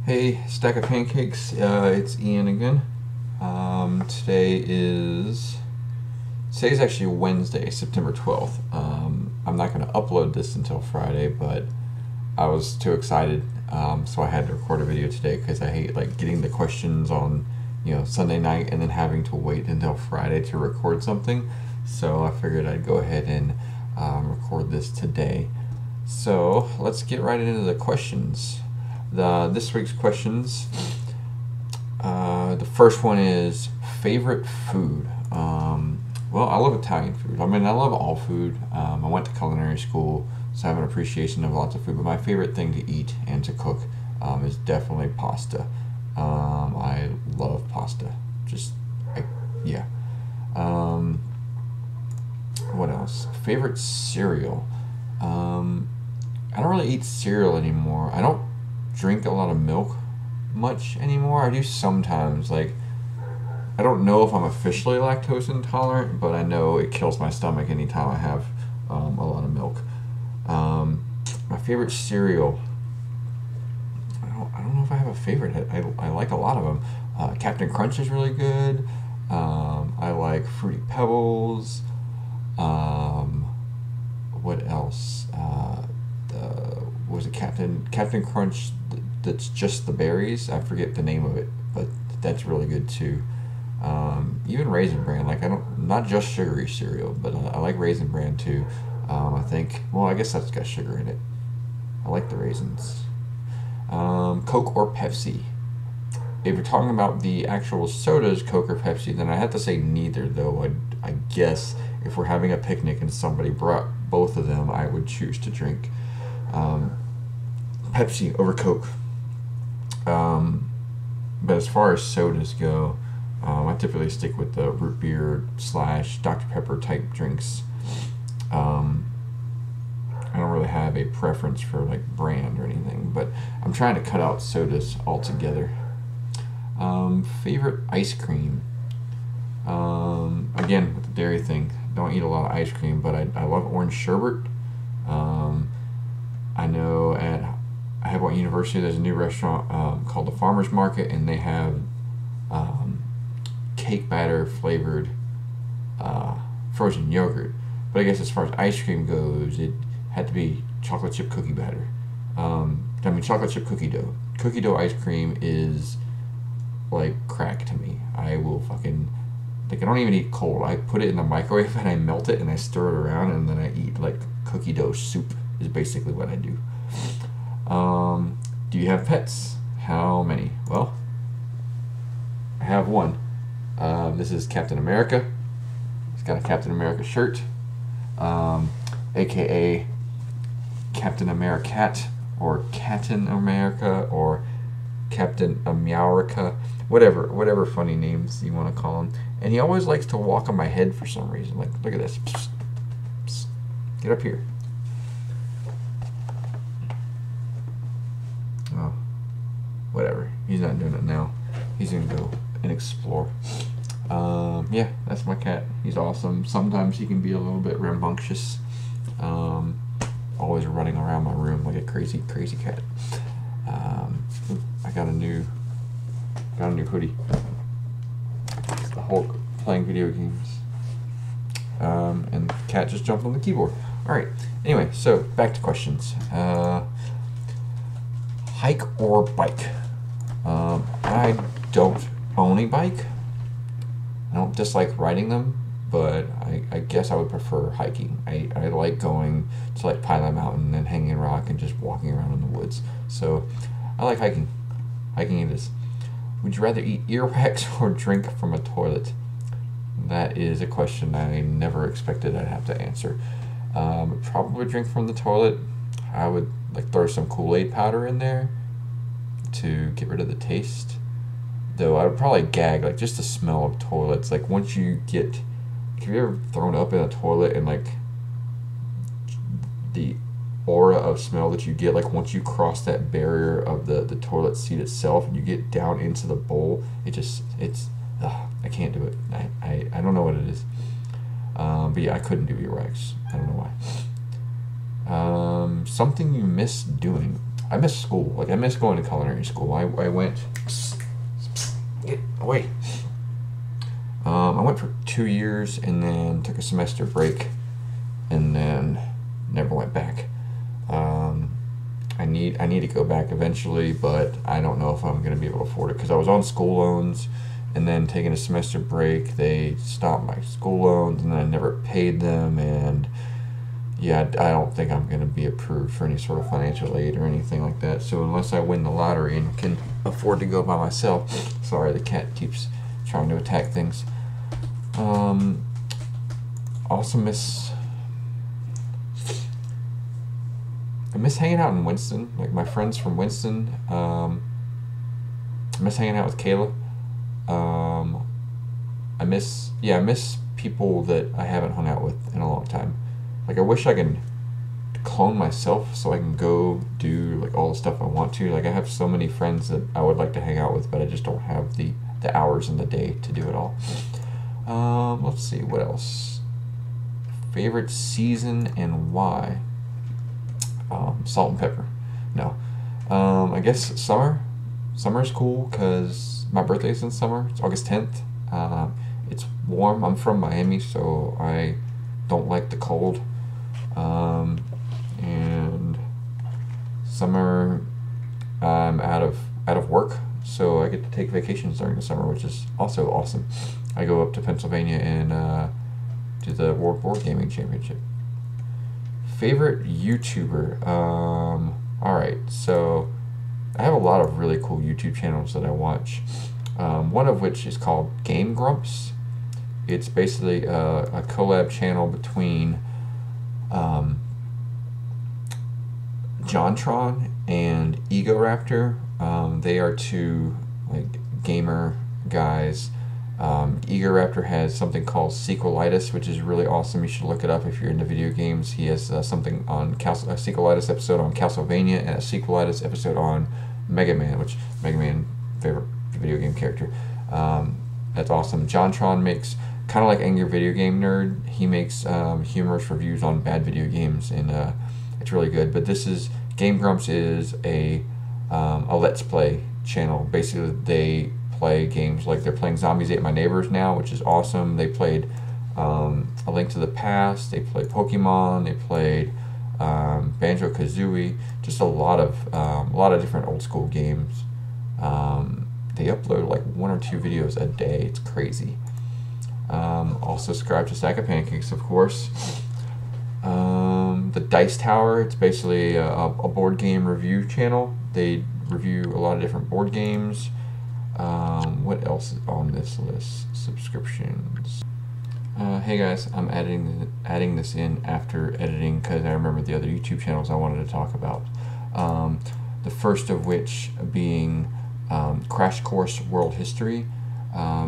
Hey, stack of pancakes. It's Ian again. Today's actually Wednesday, September 12th. I'm not going to upload this until Friday, but I was too excited, so I had to record a video today because I hate like getting the questions on Sunday night and then having to wait until Friday to record something. So I figured I'd go ahead and record this today. So let's get right into the questions. This week's questions. The first one is favorite food. Well, I love Italian food. I mean, I love all food. I went to culinary school, so I have an appreciation of lots of food. But my favorite thing to eat and to cook is definitely pasta. I love pasta. Yeah. Um, what else? Favorite cereal. I don't really eat cereal anymore. I don't drink a lot of milk much anymore. I do sometimes. Like, I don't know if I'm officially lactose intolerant, but I know it kills my stomach anytime I have a lot of milk. My favorite cereal. I don't know if I have a favorite. I like a lot of them. Captain Crunch is really good. I like Fruity Pebbles. What else? Was it Captain Crunch? That's just the berries. I forget the name of it, but that's really good too. Even Raisin Bran, like not just sugary cereal, but I like Raisin Bran too. I think, well, I guess that's got sugar in it. I like the raisins. Coke or Pepsi? If you're talking about the actual sodas, Coke or Pepsi, then I have to say neither. Though I guess if we're having a picnic and somebody brought both of them, I would choose to drink Pepsi over Coke. But as far as sodas go, I typically stick with the root beer / Dr. Pepper type drinks. I don't really have a preference for like brand or anything, but I'm trying to cut out sodas altogether. Favorite ice cream. Again, with the dairy thing, don't eat a lot of ice cream, but I love orange sherbet. I know at Iowa University there's a new restaurant called the Farmer's Market, and they have cake batter flavored frozen yogurt. But I guess as far as ice cream goes, it had to be chocolate chip cookie batter. Chocolate chip cookie dough. Cookie dough ice cream is like crack to me. I will fucking, like, I don't even eat cold. I put it in the microwave and I melt it and I stir it around and then I eat like cookie dough soup is basically what I do. Do you have pets? How many? Well, I have one. This is Captain America. He's got a Captain America shirt, aka Captain Americat, or Captain America, or Captain America, whatever funny names you want to call him. And he always likes to walk on my head for some reason. Like, look at this. Psst, psst. Get up here. Oh, whatever. He's not doing it now. He's gonna go and explore. Yeah, that's my cat. He's awesome. Sometimes he can be a little bit rambunctious. Always running around my room like a crazy cat. I got a new hoodie. It's the Hulk playing video games. And the cat just jumped on the keyboard. Alright, anyway, so back to questions. Hike or bike? I don't own a bike. I don't dislike riding them, but I guess I would prefer hiking. I like going to like Pilot Mountain and Hanging Rock and just walking around in the woods. So I like hiking. Hiking it is. Would you rather eat earwax or drink from a toilet? That is a question I never expected I'd have to answer. Probably drink from the toilet. I would like throw some Kool-Aid powder in there to get rid of the taste. Though I would probably gag, like just the smell of toilets. Like once you get, have you ever thrown up in a toilet and like the aura of smell that you get, like once you cross that barrier of the toilet seat itself and you get down into the bowl, I can't do it. I don't know what it is. But yeah, I couldn't do earwax. I don't know why. Something you miss doing. I miss school. Like, I miss going to culinary school. I went. Get away. I went for 2 years and then took a semester break, and then never went back. Um, I need to go back eventually, but I don't know if I'm going to be able to afford it because I was on school loans, and then taking a semester break, they stopped my school loans, and then I never paid them, and yeah, I don't think I'm going to be approved for any sort of financial aid or anything like that. So unless I win the lottery and can afford to go by myself, sorry, the cat keeps trying to attack things. Also I miss hanging out in Winston, like my friends from Winston. I miss hanging out with Kayla. I miss people that I haven't hung out with in a long time. Like, I wish I could clone myself so I can go do like all the stuff I want to. Like, I have so many friends that I would like to hang out with, but I just don't have the hours in the day to do it all. Let's see, what else? Favorite season and why? Salt and pepper. No. I guess summer. Summer's cool because my birthday's in summer. It's August 10th. It's warm. I'm from Miami, so I don't like the cold. And summer, I'm out of work, so I get to take vacations during the summer, which is also awesome. I go up to Pennsylvania and do the World Board Gaming Championship. Favorite YouTuber? Alright, so I have a lot of really cool YouTube channels that I watch. One of which is called Game Grumps. It's basically a collab channel between Jontron and Ego Raptor. They are two like gamer guys. Ego Raptor has something called Sequelitis, which is really awesome. You should look it up if you're into video games. He has something on a Sequelitis episode on Castlevania and a Sequelitis episode on Mega Man, which Mega Man favorite video game character. That's awesome. Jontron makes kind of like Angry Video Game Nerd. He makes humorous reviews on bad video games, and it's really good. But this is Game Grumps is a Let's Play channel. Basically, they play games like they're playing Zombies Ate My Neighbors now, which is awesome. They played A Link to the Past. They played Pokemon. They played Banjo-Kazooie. Just a lot of different old school games. They upload like 1 or 2 videos a day. It's crazy. Also subscribe to Stack of Pancakes, of course. The Dice Tower, it's basically a board game review channel. They review a lot of different board games. What else is on this list? Subscriptions. Hey guys, I'm adding this in after editing because I remember the other YouTube channels I wanted to talk about. The first of which being Crash Course World History.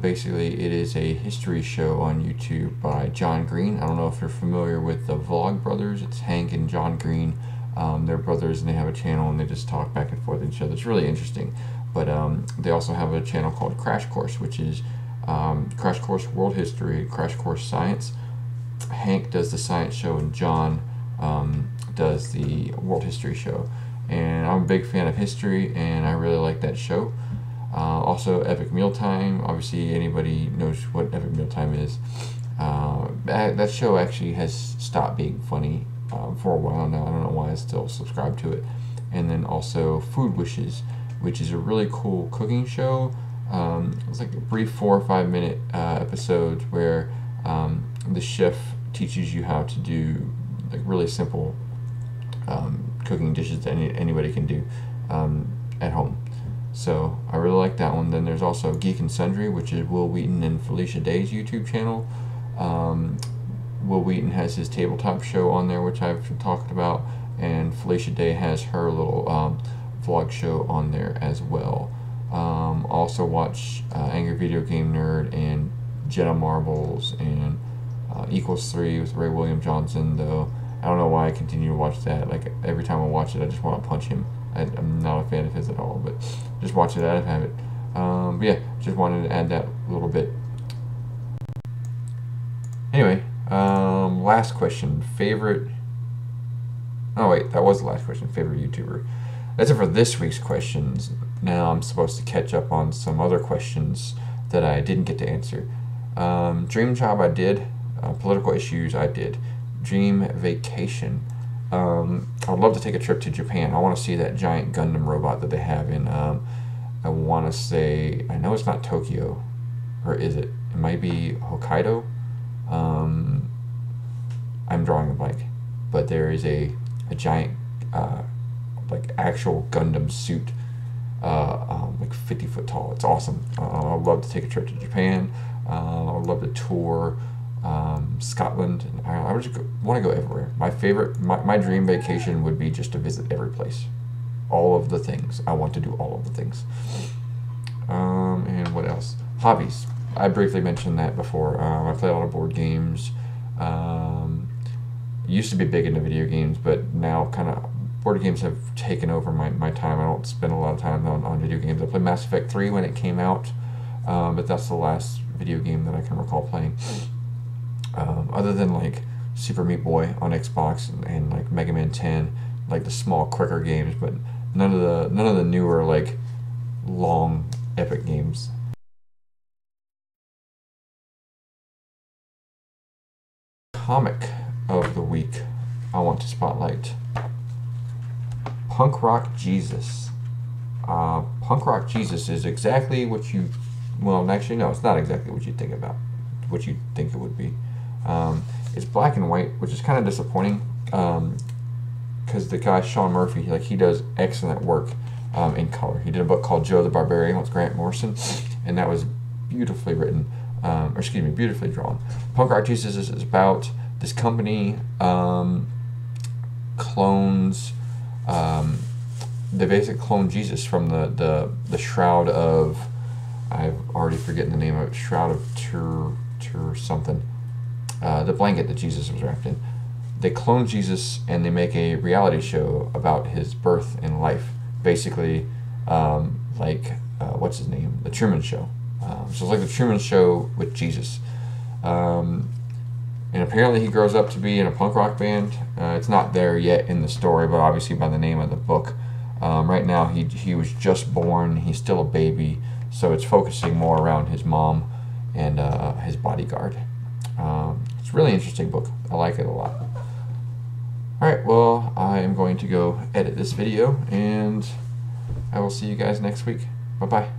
Basically, it is a history show on YouTube by John Green. I don't know if you're familiar with the Vlog Brothers. It's Hank and John Green. They're brothers, and they have a channel, and they just talk back and forth with each other. It's really interesting. But they also have a channel called Crash Course, which is Crash Course World History, Crash Course Science. Hank does the science show, and John does the World History show. And I'm a big fan of history, and I really like that show. Also, Epic Mealtime. Obviously, anybody knows what Epic Mealtime is. That show actually has stopped being funny for a while now. I don't know why I still subscribe to it. And then also Food Wishes, which is a really cool cooking show. It's like a brief 4 or 5 minute episodes where the chef teaches you how to do like really simple cooking dishes that anybody can do at home. So I really like that one. Then there's also Geek and Sundry, which is Will Wheaton and Felicia Day's YouTube channel. Will Wheaton has his tabletop show on there, which I've talked about, and Felicia Day has her little vlog show on there as well. Also watch Angry Video Game Nerd and Jenna Marbles and Equals 3 with Ray William Johnson, though I don't know why I continue to watch that. Like, every time I watch it, I just want to punch him. I'm not a fan of his at all, but just watch it out of habit. But yeah, just wanted to add that a little bit. Anyway, last question. Favorite... Oh wait, that was the last question. Favorite YouTuber. That's it for this week's questions. Now I'm supposed to catch up on some other questions that I didn't get to answer. Dream job I did. Political issues I did. Dream vacation. I would love to take a trip to Japan. I want to see that giant Gundam robot that they have in, I want to say, I know it's not Tokyo, or is it? It might be Hokkaido. I'm drawing a blank, but there is a giant, like actual Gundam suit, like 50 foot tall. It's awesome. I'd love to take a trip to Japan. I would love to tour Scotland. I would just want to go everywhere. My dream vacation would be just to visit every place. All of the things. I want to do all of the things. And what else? Hobbies. I briefly mentioned that before. I play a lot of board games. Used to be big into video games, but now kind of board games have taken over my time. I don't spend a lot of time on video games. I played Mass Effect 3 when it came out, but that's the last video game that I can recall playing. Other than like Super Meat Boy on Xbox and like Mega Man 10, like the small quicker games, but none of the newer like long epic games. Comic of the week I want to spotlight. Punk Rock Jesus. Punk Rock Jesus is exactly what you, well, actually no, it's not exactly what you think about, what you think it would be. It's black and white, which is kind of disappointing, because the guy Sean Murphy, like, he does excellent work in color. He did a book called Joe the Barbarian with Grant Morrison, and that was beautifully written, or excuse me, beautifully drawn. Punk Rock Jesus is about this company clones. They basically clone Jesus from the shroud of, I've already forgotten the name of it, Shroud of Tur something, the blanket that Jesus was wrapped in. They clone Jesus and they make a reality show about his birth and life, basically, like what's his name, The Truman Show. So it's like The Truman Show with Jesus. And apparently he grows up to be in a punk rock band. It's not there yet in the story, but obviously by the name of the book. Right now he was just born. He's still a baby, so it's focusing more around his mom and his bodyguard. It's a really interesting book. I like it a lot. Alright, well, I am going to go edit this video, and I will see you guys next week. Bye-bye.